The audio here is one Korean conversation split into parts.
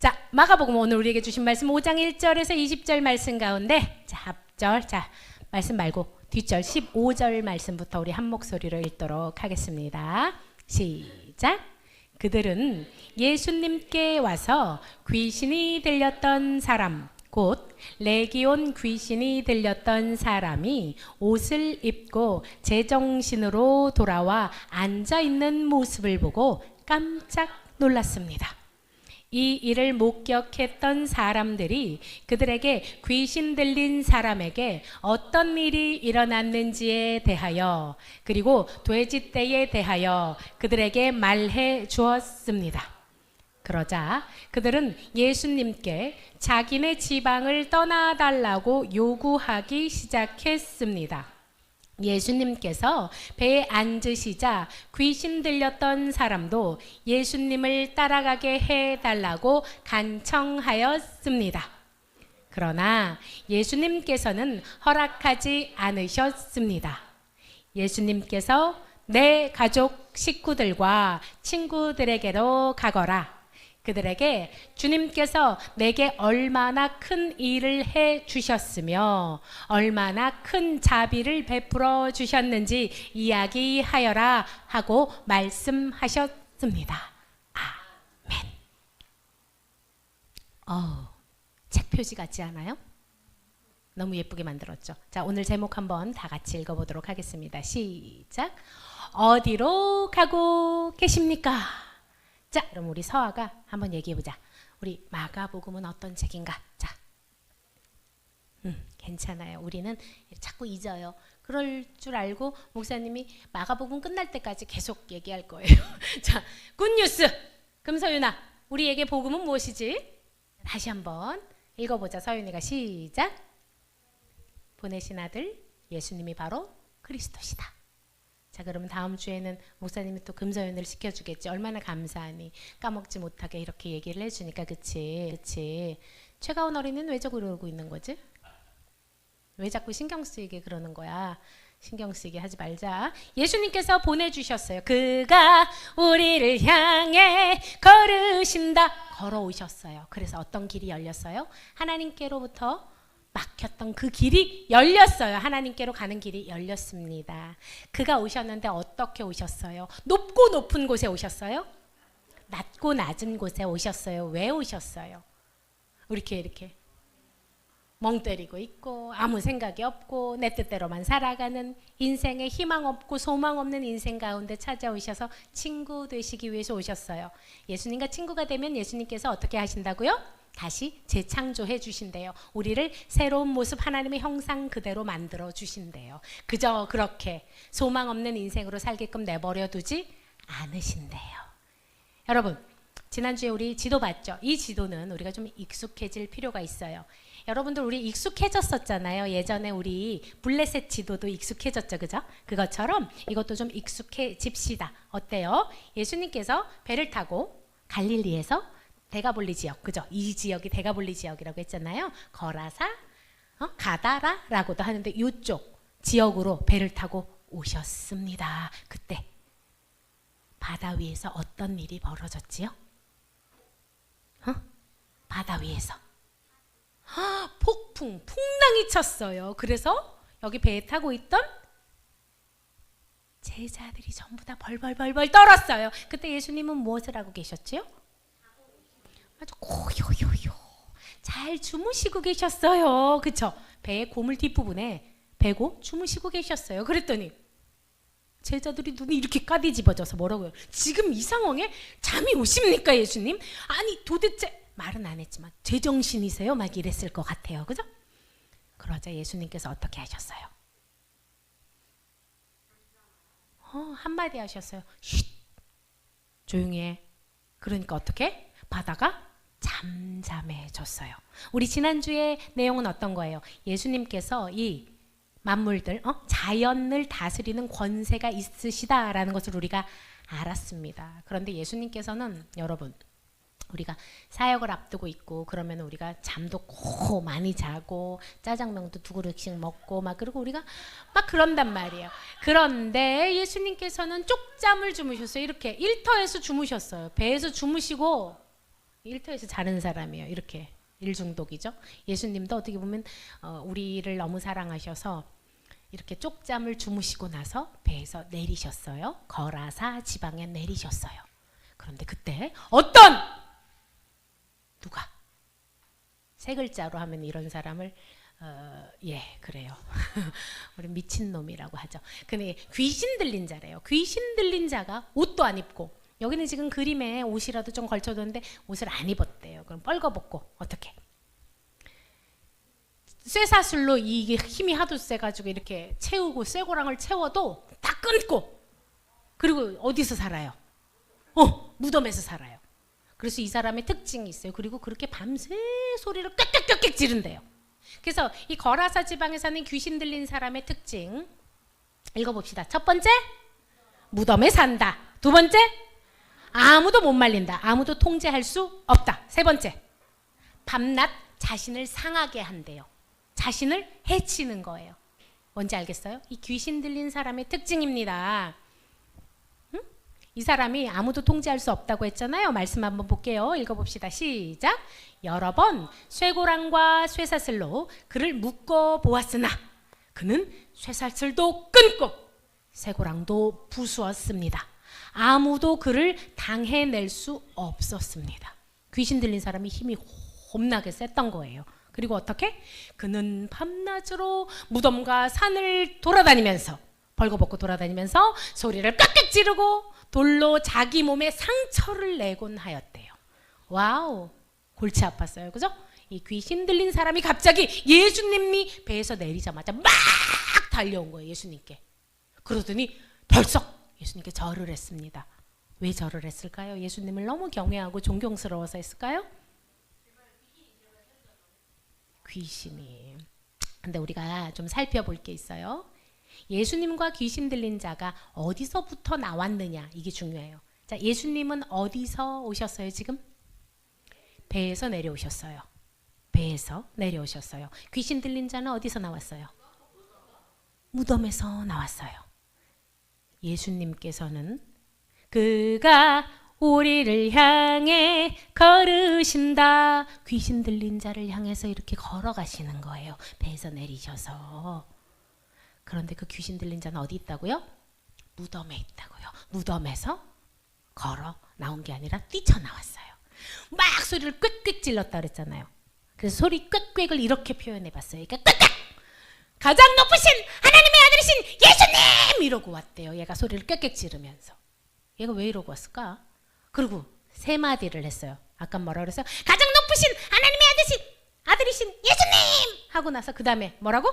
자, 마가복음 오늘 우리에게 주신 말씀 5장 1절에서 20절 말씀 가운데 자, 앞절, 자, 말씀 말고 뒷절 15절 말씀부터 우리 한 목소리로 읽도록 하겠습니다. 시작. 그들은 예수님께 와서 귀신이 들렸던 사람, 곧 레기온 귀신이 들렸던 사람이 옷을 입고 제정신으로 돌아와 앉아있는 모습을 보고 깜짝 놀랐습니다. 이 일을 목격했던 사람들이 그들에게 귀신 들린 사람에게 어떤 일이 일어났는지에 대하여 그리고 돼지떼에 대하여 그들에게 말해 주었습니다. 그러자 그들은 예수님께 자기네 지방을 떠나달라고 요구하기 시작했습니다. 예수님께서 배에 앉으시자 귀신 들렸던 사람도 예수님을 따라가게 해달라고 간청하였습니다. 그러나 예수님께서는 허락하지 않으셨습니다. 예수님께서 내 가족 식구들과 친구들에게로 가거라. 그들에게 주님께서 내게 얼마나 큰 일을 해 주셨으며 얼마나 큰 자비를 베풀어 주셨는지 이야기하여라 하고 말씀하셨습니다. 아멘. 책 표지 같지 않아요? 너무 예쁘게 만들었죠. 자, 오늘 제목 한번 다 같이 읽어보도록 하겠습니다. 시작. 어디로 가고 계십니까? 자, 그럼 우리 서아가 한번 얘기해보자. 우리 마가복음은 어떤 책인가? 자, 괜찮아요. 우리는 자꾸 잊어요. 그럴 줄 알고 목사님이 마가복음 끝날 때까지 계속 얘기할 거예요. 자, 굿뉴스! 금서윤아, 우리에게 복음은 무엇이지? 다시 한번 읽어보자. 서윤이가 시작. 보내신 아들 예수님이 바로 그리스도시다. 자, 그러면 다음 주에는 목사님이 또 금서연을 시켜주겠지. 얼마나 감사하니. 까먹지 못하게 이렇게 얘기를 해주니까. 그치. 최가온 어린이는 왜 저러고 있는 거지? 왜 자꾸 신경 쓰이게 그러는 거야? 신경 쓰이게 하지 말자. 예수님께서 보내주셨어요. 그가 우리를 향해 걸으신다. 걸어오셨어요. 그래서 어떤 길이 열렸어요? 하나님께로부터 막혔던 그 길이 열렸어요. 하나님께로 가는 길이 열렸습니다. 그가 오셨는데 어떻게 오셨어요? 높고 높은 곳에 오셨어요? 낮고 낮은 곳에 오셨어요. 왜 오셨어요? 이렇게 멍 때리고 있고 아무 생각이 없고 내 뜻대로만 살아가는 인생에 희망 없고 소망 없는 인생 가운데 찾아오셔서 친구 되시기 위해서 오셨어요. 예수님과 친구가 되면 예수님께서 어떻게 하신다고요? 다시 재창조해 주신대요. 우리를 새로운 모습 하나님의 형상 그대로 만들어 주신대요. 그저 그렇게 소망 없는 인생으로 살게끔 내버려 두지 않으신대요. 여러분, 지난주에 우리 지도 봤죠? 이 지도는 우리가 좀 익숙해질 필요가 있어요. 여러분들 우리 익숙해졌었잖아요. 예전에 우리 블레셋 지도도 익숙해졌죠. 그죠? 그것처럼 이것도 좀 익숙해집시다. 어때요? 예수님께서 배를 타고 갈릴리에서 데가볼리 지역, 그죠? 이 지역이 데가볼리 지역이라고 했잖아요. 거라사, 가다라라고도 하는데 이쪽 지역으로 배를 타고 오셨습니다. 그때 바다 위에서 어떤 일이 벌어졌지요? 바다 위에서 풍랑이 쳤어요. 그래서 여기 배에 타고 있던 제자들이 전부 다 벌벌벌벌 떨었어요. 그때 예수님은 무엇을 하고 계셨지요? 아주 고요요요 잘 주무시고 계셨어요. 그쵸? 배의 고물 뒷부분에 배고 주무시고 계셨어요. 그랬더니 제자들이 눈이 이렇게 까디집어져서 뭐라고요? 지금 이 상황에 잠이 오십니까 예수님? 아니 도대체 말은 안 했지만 제정신이세요? 막 이랬을 것 같아요. 그죠? 그러자 예수님께서 어떻게 하셨어요? 한마디 하셨어요. 쉿! 조용히 해. 그러니까 어떻게? 바다가 잠잠해졌어요. 우리 지난주에 내용은 어떤 거예요? 예수님께서 이 만물들, 자연을 다스리는 권세가 있으시다라는 것을 우리가 알았습니다. 그런데 예수님께서는 여러분, 우리가 사역을 앞두고 있고 그러면 우리가 잠도 꼭 많이 자고 짜장면도 2그릇씩 먹고 막 그리고 우리가 막 그런단 말이에요. 그런데 예수님께서는 쪽잠을 주무셨어요. 이렇게 일터에서 주무셨어요. 배에서 주무시고 일터에서 자는 사람이에요. 이렇게 일중독이죠. 예수님도 어떻게 보면 우리를 너무 사랑하셔서 이렇게 쪽잠을 주무시고 나서 배에서 내리셨어요. 거라사 지방에 내리셨어요. 그런데 그때 누가 세 글자로 하면 이런 사람을 그래요. 우리 미친놈이라고 하죠. 근데 귀신 들린 자래요. 귀신 들린 자가 옷도 안 입고, 여기는 지금 그림에 옷이라도 좀 걸쳐뒀는데 옷을 안 입었대요. 그럼 뻘거벗고 어떻게? 쇠사슬로 이게 힘이 하도 세가지고 이렇게 채우고 쇠고랑을 채워도 다 끊고, 그리고 어디서 살아요? 무덤에서 살아요. 그래서 이 사람의 특징이 있어요. 그리고 그렇게 밤새 소리를 꽥꽥꽥꽥 지른대요. 그래서 이 거라사 지방에 사는 귀신 들린 사람의 특징 읽어봅시다. 첫 번째, 무덤에 산다. 두 번째, 아무도 못 말린다. 아무도 통제할 수 없다. 세 번째, 밤낮 자신을 상하게 한대요. 자신을 해치는 거예요. 뭔지 알겠어요? 이 귀신 들린 사람의 특징입니다. 이 사람이 아무도 통제할 수 없다고 했잖아요. 말씀 한번 볼게요. 읽어봅시다. 시작. 여러 번 쇠고랑과 쇠사슬로 그를 묶어 보았으나 그는 쇠사슬도 끊고 쇠고랑도 부수었습니다. 아무도 그를 당해낼 수 없었습니다. 귀신 들린 사람이 힘이 홈나게 셌던 거예요. 그리고 어떻게? 그는 밤낮으로 무덤과 산을 돌아다니면서, 벌거벗고 돌아다니면서 소리를 깍깍 지르고 돌로 자기 몸에 상처를 내곤 하였대요. 와우, 골치 아팠어요. 그죠? 이 귀신 들린 사람이 갑자기 예수님이 배에서 내리자마자 막 달려온 거예요. 예수님께. 그러더니 벌썩 예수님께 절을 했습니다. 왜 절을 했을까요? 예수님을 너무 경외하고 존경스러워서 했을까요? 귀신이. 근데 우리가 좀 살펴볼 게 있어요. 예수님과 귀신 들린 자가 어디서부터 나왔느냐, 이게 중요해요. 자, 예수님은 어디서 오셨어요? 지금 배에서 내려오셨어요. 배에서 내려오셨어요. 귀신 들린 자는 어디서 나왔어요? 무덤에서 나왔어요. 예수님께서는 그가 우리를 향해 걸으신다. 귀신 들린 자를 향해서 이렇게 걸어가시는 거예요. 배에서 내리셔서. 그런데 그 귀신 들린 자는 어디 있다고요? 무덤에 있다고요. 무덤에서 걸어 나온 게 아니라 뛰쳐나왔어요. 막 소리를 꽥꽥 질렀다 그랬잖아요. 그래서 소리 꽥꽥을 이렇게 표현해 봤어요. 그러니까 꽥꽥! 가장 높으신 하나님의 아들이신 예수님! 이러고 왔대요. 얘가 소리를 꽥꽥 지르면서. 얘가 왜 이러고 왔을까? 그리고 세 마디를 했어요. 아까 뭐라 그랬어요? 가장 높으신 하나님의 아들이신 예수님! 하고 나서 그 다음에 뭐라고?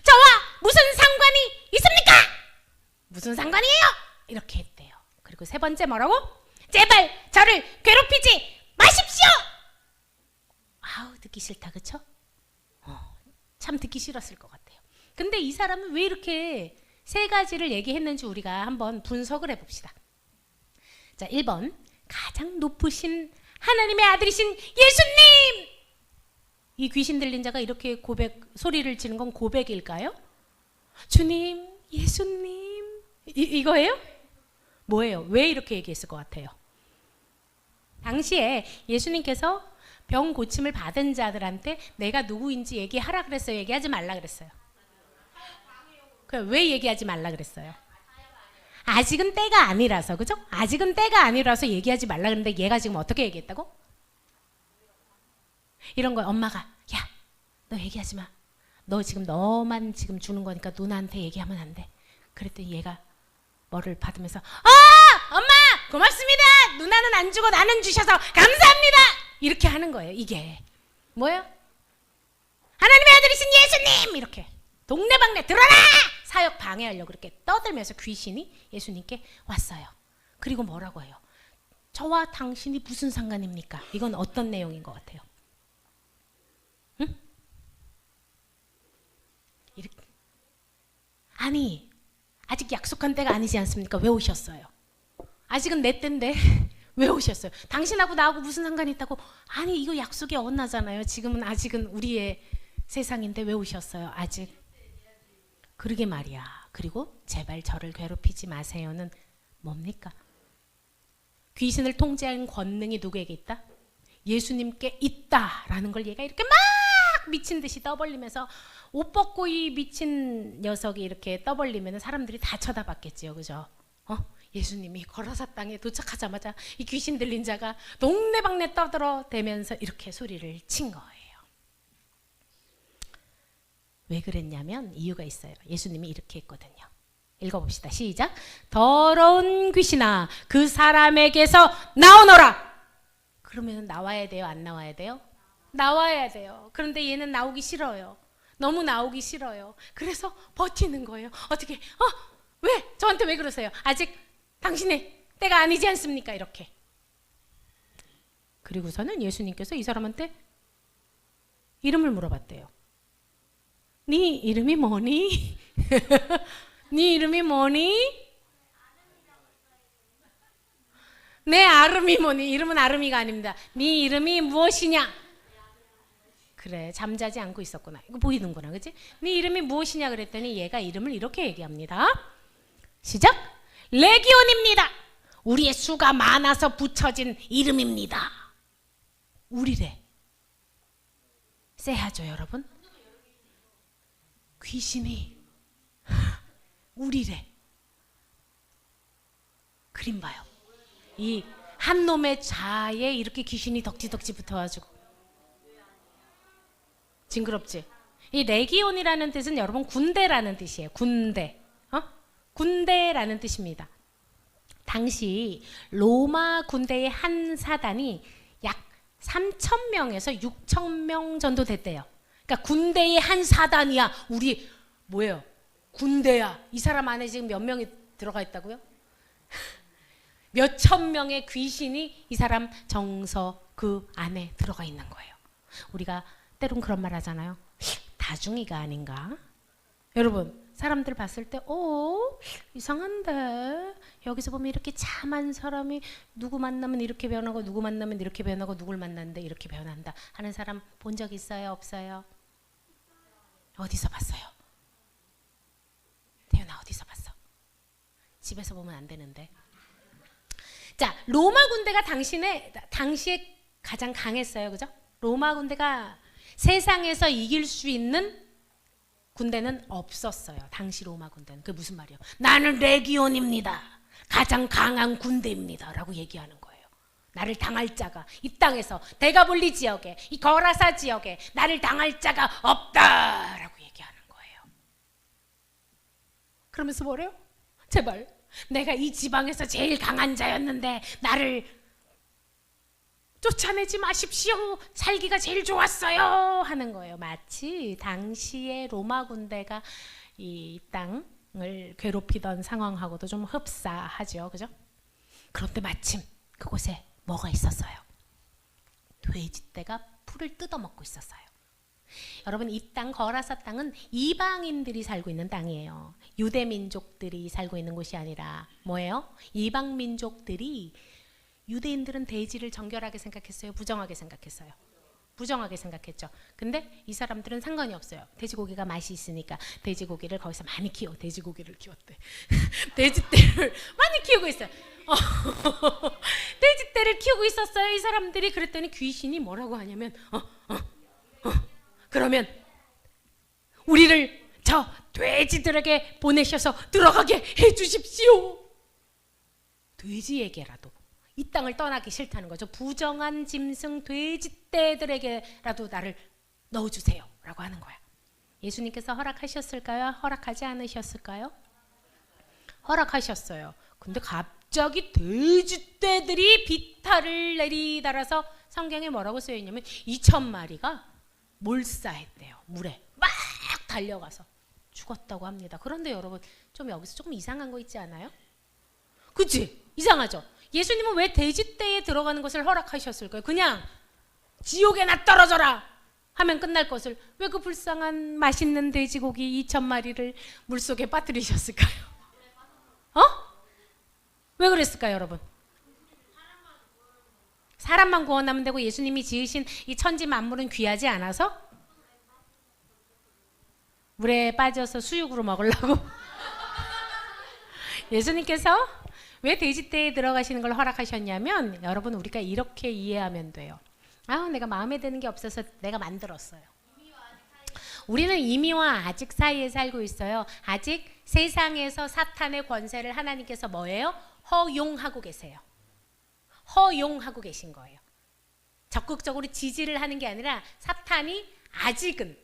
저와 무슨 상관이 있습니까? 무슨 상관이에요? 이렇게 했대요. 그리고 세 번째 뭐라고? 제발 저를 괴롭히지 마십시오! 아우, 듣기 싫다, 그쵸? 참 듣기 싫었을 것 같아요. 근데 이 사람은 왜 이렇게 세 가지를 얘기했는지 우리가 한번 분석을 해봅시다. 자, 1번, 가장 높으신 하나님의 아들이신 예수님! 이 귀신 들린 자가 이렇게 소리를 지는 건 고백일까요? 주님, 예수님, 이거예요? 뭐예요? 왜 이렇게 얘기했을 것 같아요? 당시에 예수님께서 병 고침을 받은 자들한테 내가 누구인지 얘기하라 그랬어요? 얘기하지 말라 그랬어요? 왜 얘기하지 말라 그랬어요? 아직은 때가 아니라서, 그죠? 아직은 때가 아니라서 얘기하지 말라 그랬는데 얘가 지금 어떻게 얘기했다고? 이런 거 엄마가, 야, 너 얘기하지 마. 너 지금 너만 지금 주는 거니까 누나한테 얘기하면 안 돼. 그랬더니 얘가 뭐를 받으면서, 엄마 고맙습니다. 누나는 안 주고 나는 주셔서 감사합니다. 이렇게 하는 거예요. 이게 뭐예요? 하나님의 아들이신 예수님! 이렇게 동네방네 들어라! 사역 방해하려고 그렇게 떠들면서 귀신이 예수님께 왔어요. 그리고 뭐라고 해요? 저와 당신이 무슨 상관입니까? 이건 어떤 내용인 것 같아요? 응? 이렇게. 아니, 아직 약속한 때가 아니지 않습니까? 왜 오셨어요? 아직은 내 때인데 왜 오셨어요? 당신하고 나하고 무슨 상관이 있다고? 아니, 이거 약속이 어긋나잖아요. 지금은 아직은 우리의 세상인데 왜 오셨어요? 아직. 그러게 말이야. 그리고 제발 저를 괴롭히지 마세요는 뭡니까? 귀신을 통제하는 권능이 누구에게 있다? 예수님께 있다라는 걸 얘가 이렇게 막 미친 듯이 떠벌리면서 옷 벗고 이 미친 녀석이 이렇게 떠벌리면 사람들이 다 쳐다봤겠지요, 그죠? 예수님이 거라사 땅에 도착하자마자 이 귀신 들린 자가 동네방네 떠들어대면서 이렇게 소리를 친 거예요. 왜 그랬냐면 이유가 있어요. 예수님이 이렇게 했거든요. 읽어봅시다. 시작. 더러운 귀신아 그 사람에게서 나오너라. 그러면 나와야 돼요? 안 나와야 돼요? 나와야 돼요. 그런데 얘는 나오기 싫어요. 너무 나오기 싫어요. 그래서 버티는 거예요. 어떻게? 왜? 저한테 왜 그러세요? 아직 당신의 때가 아니지 않습니까? 이렇게. 그리고서는 예수님께서 이 사람한테 이름을 물어봤대요. 네 이름이 뭐니? 네 이름이 뭐니? 내 아름이 뭐니? 이름은 아름이가 아닙니다. 네 이름이 무엇이냐? 그래, 잠자지 않고 있었구나. 이거 보이는구나, 그치? 네 이름이 무엇이냐 그랬더니 얘가 이름을 이렇게 얘기합니다. 시작! 레기온입니다. 우리의 수가 많아서 붙여진 이름입니다. 우리래. 쎄하죠, 여러분? 귀신이 우리래. 그림 봐요. 이 한 놈의 자에 이렇게 귀신이 덕지덕지 붙어가지고 징그럽지? 이 레기온이라는 뜻은 여러분 군대라는 뜻이에요. 군대. 군대라는 뜻입니다. 당시 로마 군대의 한 사단이 약 3,000명에서 6,000명 정도 됐대요. 그러니까 군대의 한 사단이야. 우리 뭐예요? 군대야. 이 사람 안에 지금 몇 명이 들어가 있다고요? 몇 천 명의 귀신이 이 사람 정서 그 안에 들어가 있는 거예요. 우리가 때론 그런 말 하잖아요. 다중이가 아닌가? 여러분 사람들 봤을 때 이상한데 여기서 보면 이렇게 참한 사람이 누구 만나면 이렇게 변하고 누구 만나면 이렇게 변하고 누굴 만났는데 이렇게 변한다 하는 사람 본 적 있어요? 없어요? 어디서 봤어요? 태연아 어디서 봤어? 집에서 보면 안 되는데. 자, 로마 군대가 당시에 가장 강했어요. 그죠? 로마 군대가 세상에서 이길 수 있는 군대는 없었어요. 당시 로마 군대는. 그게 무슨 말이에요? 나는 레기온입니다. 가장 강한 군대입니다. 라고 얘기하는 거예요. 나를 당할 자가 이 땅에서 데가볼리 지역에 이 거라사 지역에 나를 당할 자가 없다. 라고 얘기하는 거예요. 그러면서 뭐래요? 제발 내가 이 지방에서 제일 강한 자였는데 나를 쫓아내지 마십시오. 살기가 제일 좋았어요. 하는 거예요. 마치 당시의 로마 군대가 이 땅을 괴롭히던 상황하고도 좀 흡사하죠. 그죠? 그런데 마침 그곳에 뭐가 있었어요? 돼지떼가 풀을 뜯어먹고 있었어요. 여러분 이 땅 거라사 땅은 이방인들이 살고 있는 땅이에요. 유대 민족들이 살고 있는 곳이 아니라 뭐예요? 이방 민족들이. 유대인들은 돼지를 정결하게 생각했어요? 부정하게 생각했어요? 부정하게 생각했죠. 근데 이 사람들은 상관이 없어요. 돼지고기가 맛이 있으니까 돼지고기를 거기서 많이 키워. 돼지고기를 키웠대. 돼지떼를 많이 키우고 있어요. 돼지떼를 키우고 있었어요. 이 사람들이. 그랬더니 귀신이 뭐라고 하냐면 그러면 우리를 저 돼지들에게 보내셔서 들어가게 해주십시오. 돼지에게라도 이 땅을 떠나기 싫다는 거죠. 부정한 짐승 돼지떼들에게라도 나를 넣어주세요 라고 하는 거야. 예수님께서 허락하셨을까요? 허락하지 않으셨을까요? 허락하셨어요. 근데 갑자기 돼지떼들이 비탈을 내리달아서 성경에 뭐라고 쓰여있냐면 2,000마리가 몰사했대요. 물에 막 달려가서 죽었다고 합니다. 그런데 여러분 좀 여기서 조금 이상한 거 있지 않아요? 그치? 이상하죠? 예수님은 왜 돼지떼에 들어가는 것을 허락하셨을까요? 그냥 지옥에나 떨어져라 하면 끝날 것을 왜 그 불쌍한 맛있는 돼지고기 2,000마리를 물속에 빠뜨리셨을까요? 왜 그랬을까요, 여러분? 사람만 구원하면 되고 예수님이 지으신 이 천지 만물은 귀하지 않아서 물에 빠져서 수육으로 먹으려고 예수님께서 왜 돼지떼에 들어가시는 걸 허락하셨냐면 여러분 우리가 이렇게 이해하면 돼요. 내가 마음에 드는 게 없어서 내가 만들었어요. 우리는 이미와 아직 사이에 살고 있어요. 아직 세상에서 사탄의 권세를 하나님께서 뭐예요? 허용하고 계세요. 허용하고 계신 거예요. 적극적으로 지지를 하는 게 아니라 사탄이 아직은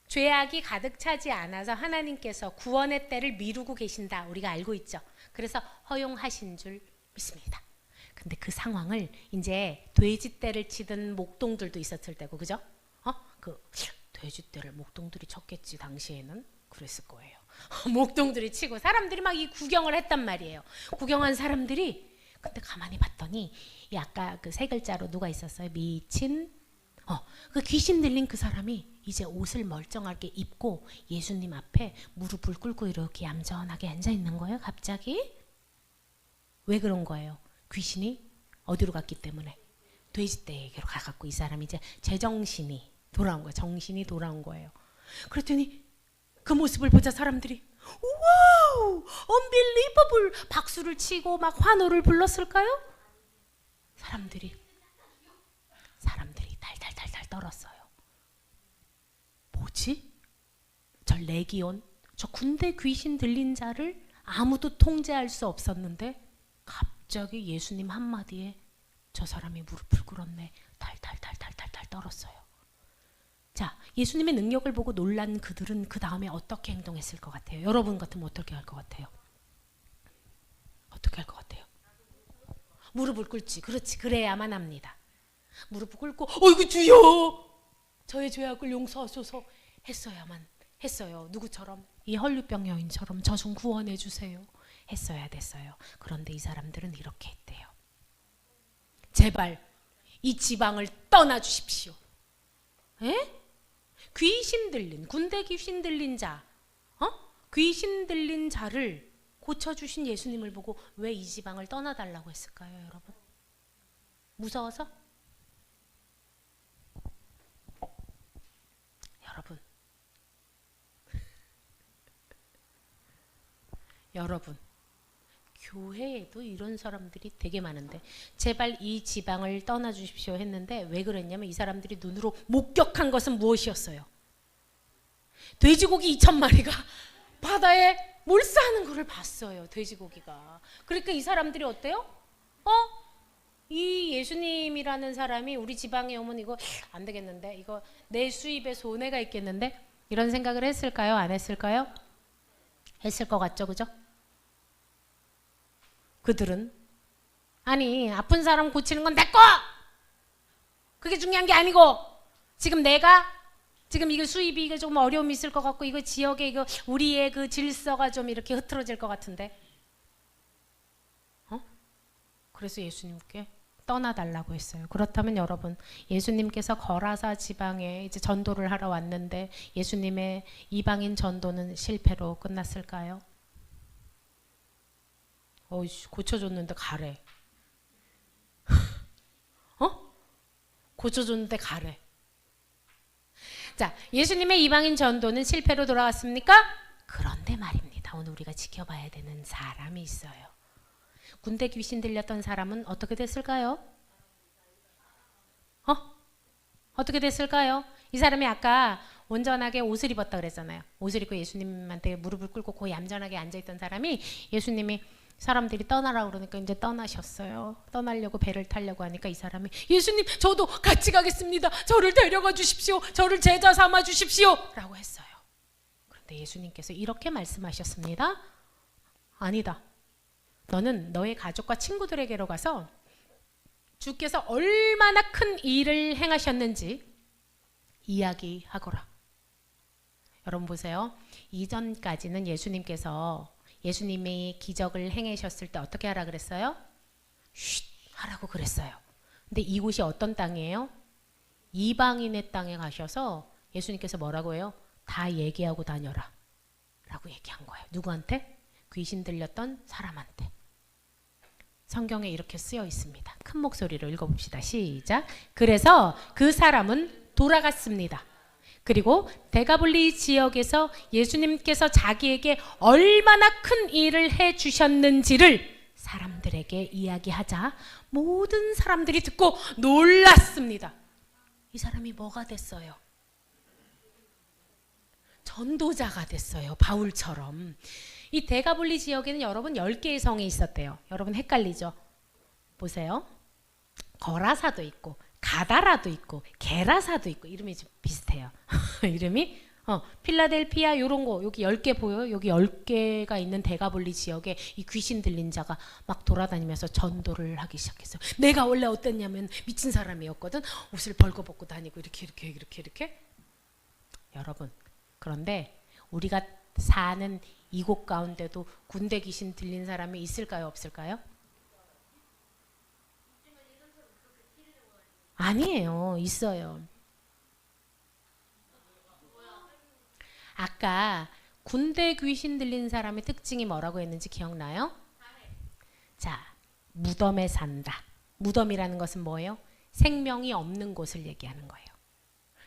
죄악이 가득 차지 않아서 하나님께서 구원의 때를 미루고 계신다. 우리가 알고 있죠. 그래서 허용하신 줄 믿습니다. 근데 그 상황을 이제 돼지떼를 치던 목동들도 있었을 때고, 그죠? 그 돼지떼를 목동들이 쳤겠지. 당시에는 그랬을 거예요. 목동들이 치고 사람들이 막 이 구경을 했단 말이에요. 구경한 사람들이 근데 가만히 봤더니 이 아까 그 세 글자로 누가 있었어요? 미친 그 귀신 들린 그 사람이 이제 옷을 멀쩡하게 입고 예수님 앞에 무릎을 꿇고 이렇게 얌전하게 앉아 있는 거예요. 갑자기 왜 그런 거예요? 귀신이 어디로 갔기 때문에 돼지떼에게로 가갖고 이 사람이 이제 제정신이 돌아온 거예요. 정신이 돌아온 거예요. 그랬더니 그 모습을 보자 사람들이 와우, unbelievable 박수를 치고 막 환호를 불렀을까요? 사람들이 달달달달 떨었어요. 뭐지? 저 레기온, 저 군대 귀신 들린 자를 아무도 통제할 수 없었는데 갑자기 예수님 한마디에 저 사람이 무릎을 꿇었네. 달달달달달달 떨었어요. 자, 예수님의 능력을 보고 놀란 그들은 그 다음에 어떻게 행동했을 것 같아요? 여러분 같으면 어떻게 할 것 같아요? 어떻게 할 것 같아요? 무릎을 꿇지. 그렇지. 그래야만 합니다. 무릎을 꿇고 어이구 주여 저의 죄악을 용서하소서 했어야만 했어요. 누구처럼? 이 헐류병 여인처럼 저 좀 구원해 주세요 했어야 됐어요. 그런데 이 사람들은 이렇게 했대요. 제발 이 지방을 떠나 주십시오. 에? 귀신 들린, 군대 귀신 들린 자, 귀신 들린 자를 고쳐주신 예수님을 보고 왜 이 지방을 떠나달라고 했을까요, 여러분? 무서워서? 여러분, 교회에도 이런 사람들이 되게 많은데 제발 이 지방을 떠나 주십시오 했는데 왜 그랬냐면 이 사람들이 눈으로 목격한 것은 무엇이었어요? 돼지고기 2,000마리가 바다에 몰사하는 것을 봤어요. 돼지고기가. 그러니까 이 사람들이 어때요? 이 예수님이라는 사람이 우리 지방에 오면 이거 안 되겠는데, 이거 내 수입에 손해가 있겠는데, 이런 생각을 했을까요? 안 했을까요? 했을 것 같죠, 그죠? 그들은 아니 아픈 사람 고치는 건 내 거! 그게 중요한 게 아니고 지금 내가 지금 이거 수입이 이게 좀 어려움이 있을 것 같고 이거 지역에 이거 우리의 그 질서가 좀 이렇게 흐트러질 것 같은데 그래서 예수님께 떠나달라고 했어요. 그렇다면 여러분, 예수님께서 거라사 지방에 이제 전도를 하러 왔는데 예수님의 이방인 전도는 실패로 끝났을까요? 고쳐줬는데 가래. 고쳐줬는데 가래. 자, 예수님의 이방인 전도는 실패로 돌아갔습니까? 그런데 말입니다. 오늘 우리가 지켜봐야 되는 사람이 있어요. 군대 귀신 들렸던 사람은 어떻게 됐을까요? 어떻게 됐을까요? 이 사람이 아까 온전하게 옷을 입었다 그랬잖아요. 옷을 입고 예수님한테 무릎을 꿇고 거의 얌전하게 앉아있던 사람이 예수님이 사람들이 떠나라고 그러니까 이제 떠나셨어요. 떠나려고 배를 타려고 하니까 이 사람이 예수님 저도 같이 가겠습니다. 저를 데려가 주십시오. 저를 제자 삼아 주십시오. 라고 했어요. 그런데 예수님께서 이렇게 말씀하셨습니다. 아니다. 너는 너의 가족과 친구들에게로 가서 주께서 얼마나 큰 일을 행하셨는지 이야기하거라. 여러분 보세요. 이전까지는 예수님이 기적을 행하셨을 때 어떻게 하라 그랬어요? 쉿 하라고 그랬어요. 근데 이곳이 어떤 땅이에요? 이방인의 땅에 가셔서 예수님께서 뭐라고 해요? 다 얘기하고 다녀라 라고 얘기한 거예요. 누구한테? 귀신 들렸던 사람한테. 성경에 이렇게 쓰여 있습니다. 큰 목소리로 읽어봅시다. 시작. 그래서 그 사람은 돌아갔습니다. 그리고 데가볼리 지역에서 예수님께서 자기에게 얼마나 큰 일을 해주셨는지를 사람들에게 이야기하자 모든 사람들이 듣고 놀랐습니다. 이 사람이 뭐가 됐어요? 전도자가 됐어요. 바울처럼. 이 데가볼리 지역에는 여러분 10개의 성이 있었대요. 여러분 헷갈리죠? 보세요. 거라사도 있고 가다라도 있고 게라사도 있고 이름이 좀 비슷해요. 이름이 필라델피아 요런 거 여기 10개 보여요? 여기 10개가 있는 데가볼리 지역에 이 귀신 들린 자가 막 돌아다니면서 전도를 하기 시작했어요. 내가 원래 어땠냐면 미친 사람이었거든. 옷을 벌거벗고 다니고 이렇게. 여러분 그런데 우리가 사는 이곳 가운데도 군대 귀신 들린 사람이 있을까요? 없을까요? 아니에요. 있어요. 아까 군대 귀신 들린 사람의 특징이 뭐라고 했는지 기억나요? 자, 무덤에 산다. 무덤이라는 것은 뭐예요? 생명이 없는 곳을 얘기하는 거예요.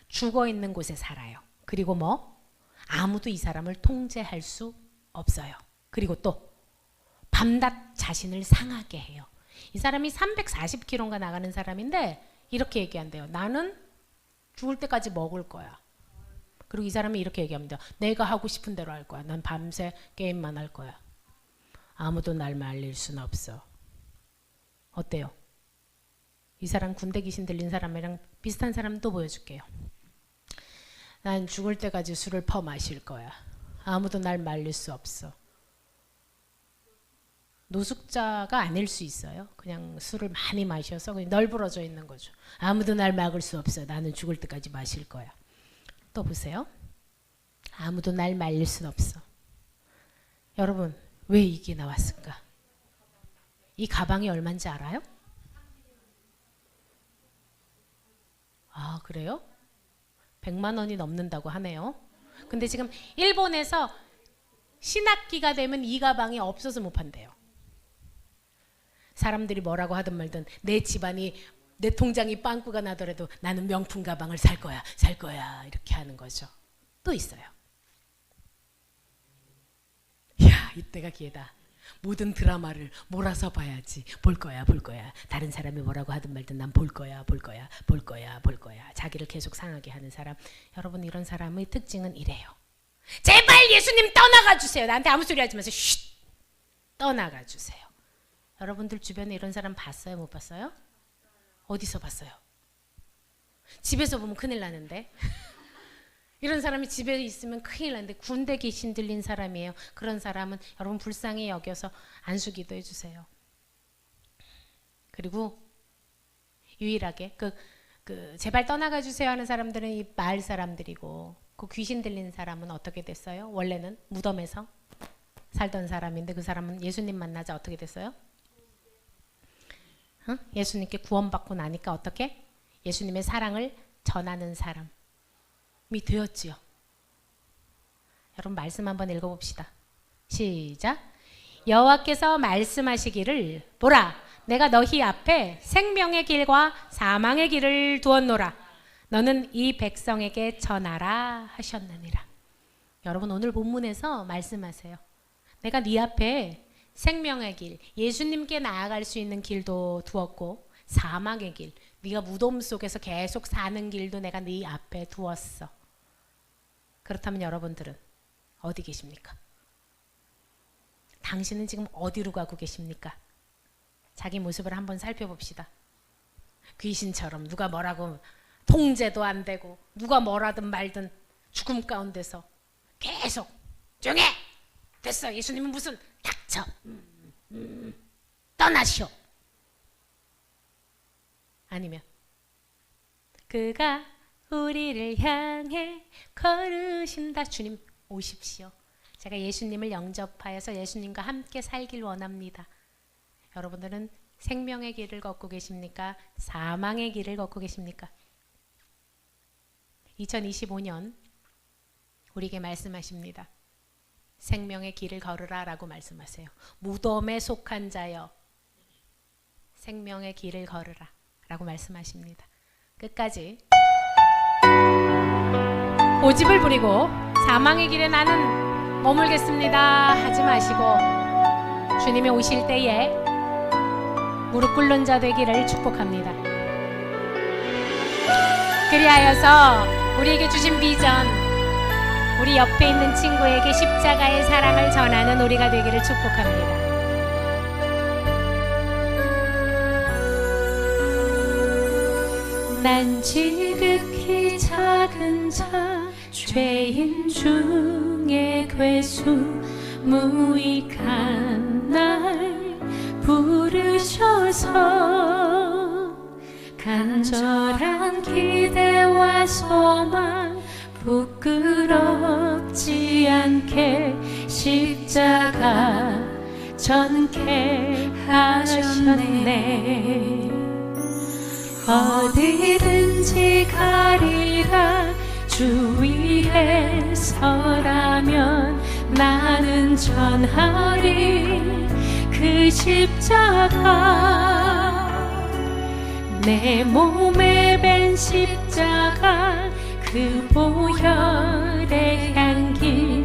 죽어 있는 곳에 살아요. 그리고 아무도 이 사람을 통제할 수 없어요. 그리고 또 밤낮 자신을 상하게 해요. 이 사람이 340kg가 나가는 사람인데 이렇게 얘기한대요. 나는 죽을 때까지 먹을 거야. 그리고 이 사람이 이렇게 얘기합니다. 내가 하고 싶은 대로 할 거야. 난 밤새 게임만 할 거야. 아무도 날 말릴 순 없어. 어때요? 이 사람 군대 귀신 들린 사람이랑 비슷한 사람 또 보여줄게요. 난 죽을 때까지 술을 퍼마실 거야. 아무도 날 말릴 수 없어. 노숙자가 아닐 수 있어요. 그냥 술을 많이 마셔서 그냥 널브러져 있는 거죠. 아무도 날 막을 수 없어. 나는 죽을 때까지 마실 거야. 또 보세요. 아무도 날 말릴 순 없어. 여러분 왜 이게 나왔을까? 이 가방이 얼마인지 알아요? 아 그래요? 100만 원이 넘는다고 하네요. 근데 지금 일본에서 신학기가 되면 이 가방이 없어서 못 판대요. 사람들이 뭐라고 하든 말든 내 집안이 내 통장이 빵꾸가 나더라도 나는 명품 가방을 살 거야 이렇게 하는 거죠. 또 있어요. 이야 이때가 기회다. 모든 드라마를 몰아서 봐야지. 볼 거야. 다른 사람이 뭐라고 하든 말든 난 볼 거야. 자기를 계속 상하게 하는 사람. 여러분 이런 사람의 특징은 이래요. 제발 예수님 떠나가 주세요. 나한테 아무 소리 하지 마세요. 쉿! 떠나가 주세요. 여러분들 주변에 이런 사람 봤어요? 못 봤어요? 어디서 봤어요? 집에서 보면 큰일 나는데. 이런 사람이 집에 있으면 큰일 나는데 군대 귀신 들린 사람이에요. 그런 사람은 여러분 불쌍히 여겨서 안수기도 해주세요. 그리고 유일하게 제발 떠나가 주세요 하는 사람들은 이 마을 사람들이고 그 귀신 들린 사람은 어떻게 됐어요? 원래는 무덤에서 살던 사람인데 그 사람은 예수님 만나자 어떻게 됐어요? 예수님께 구원받고 나니까 어떻게? 예수님의 사랑을 전하는 사람이 되었지요. 여러분 말씀 한번 읽어봅시다. 시작. 여호와께서 말씀하시기를 보라 내가 너희 앞에 생명의 길과 사망의 길을 두었노라. 너는 이 백성에게 전하라 하셨느니라. 여러분 오늘 본문에서 말씀하세요. 내가 네 앞에 생명의 길, 예수님께 나아갈 수 있는 길도 두었고 사망의 길, 네가 무덤 속에서 계속 사는 길도 내가 네 앞에 두었어. 그렇다면 여러분들은 어디 계십니까? 당신은 지금 어디로 가고 계십니까? 자기 모습을 한번 살펴봅시다. 귀신처럼 누가 뭐라고 통제도 안 되고 누가 뭐라든 말든 죽음 가운데서 계속 조용해! 됐어. 예수님은 무슨 닥쳐. 떠나시오. 아니면 그가 우리를 향해 걸으신다. 주님 오십시오. 제가 예수님을 영접하여서 예수님과 함께 살길 원합니다. 여러분들은 생명의 길을 걷고 계십니까? 사망의 길을 걷고 계십니까? 2025년 우리에게 말씀하십니다. 생명의 길을 걸으라 라고 말씀하세요. 무덤에 속한 자여 생명의 길을 걸으라 라고 말씀하십니다. 끝까지 고집을 부리고 사망의 길에 나는 머물겠습니다 하지 마시고 주님이 오실 때에 무릎 꿇는 자 되기를 축복합니다. 그리하여서 우리에게 주신 비전, 우리 옆에 있는 친구에게 십자가의 사랑을 전하는 우리가 되기를 축복합니다. 난 지극히 작은 자, 죄인 중에 괴수, 무익한 날 부르셔서 간절한 기대와 소망 부끄럽지 않게 십자가 전케 하셨네. 어디든지 가리라 주 위에 서라면 나는 전하리 그 십자가. 내 몸에 밴 십자가 그 보혈의 향기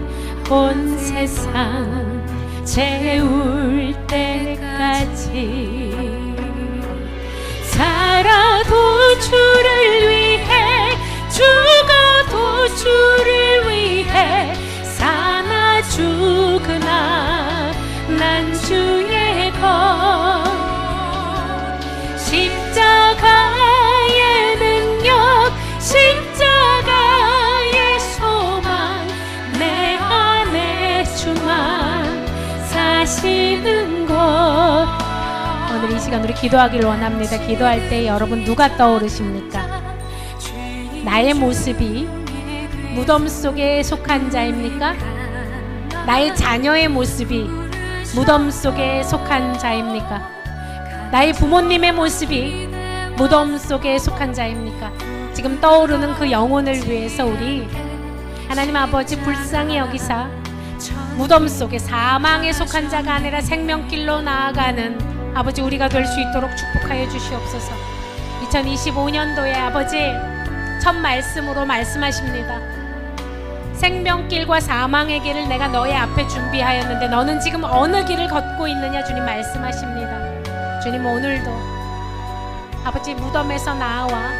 온 세상 채울 때까지 살아도 주를 위해 죽어도 주를 위해 사나 죽으나 난 주의 것. 십자가의 능력 십자가의 소망 내 안에 주만 사시는 것. 오늘 이 시간 우리 기도하길 원합니다. 기도할 때 여러분 누가 떠오르십니까? 나의 모습이 무덤 속에 속한 자입니까? 나의 자녀의 모습이 무덤 속에 속한 자입니까? 나의 부모님의 모습이 무덤 속에 속한 자입니까? 지금 떠오르는 그 영혼을 위해서 우리 하나님 아버지 불쌍히 여기사 무덤 속에 사망에 속한 자가 아니라 생명길로 나아가는 아버지 우리가 될 수 있도록 축복하여 주시옵소서. 2025년도에 아버지 첫 말씀으로 말씀하십니다. 생명길과 사망의 길을 내가 너의 앞에 준비하였는데 너는 지금 어느 길을 걷고 있느냐 주님 말씀하십니다. 주님 오늘도 아버지 무덤에서 나와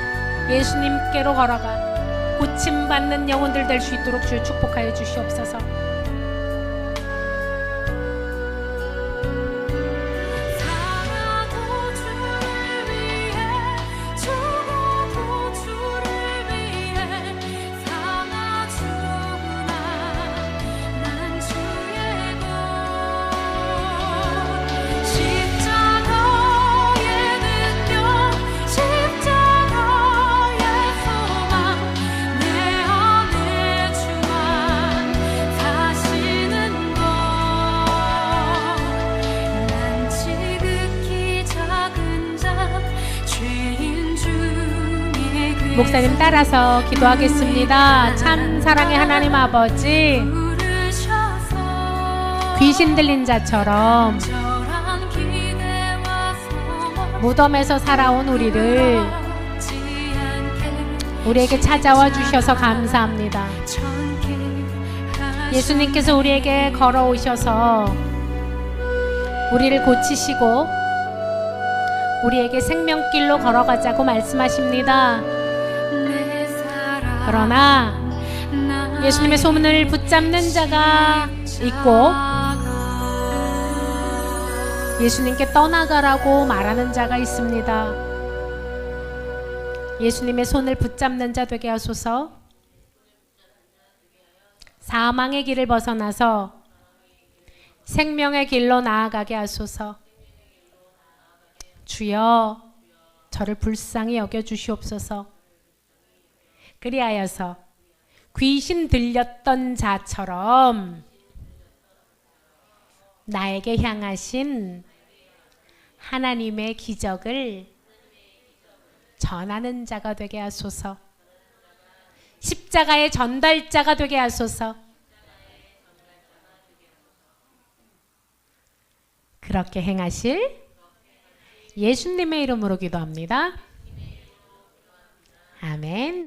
예수님께로 걸어가 고침받는 영혼들 될 수 있도록 주여 축복하여 주시옵소서. 목사님 따라서 기도하겠습니다. 참 사랑의 하나님 아버지, 귀신 들린 자처럼 무덤에서 살아온 우리에게 찾아와 주셔서 감사합니다. 예수님께서 우리에게 걸어오셔서 우리를 고치시고 우리에게 생명길로 걸어가자고 말씀하십니다. 그러나 예수님의 소문을 붙잡는 자가 있고 예수님께 떠나가라고 말하는 자가 있습니다. 예수님의 손을 붙잡는 자 되게 하소서. 사망의 길을 벗어나서 생명의 길로 나아가게 하소서. 주여 저를 불쌍히 여겨 주시옵소서. 그리하여서 귀신 들렸던 자처럼 나에게 향하신 하나님의 기적을 전하는 자가 되게 하소서. 십자가의 전달자가 되게 하소서. 그렇게 행하실 예수님의 이름으로 기도합니다. 아멘.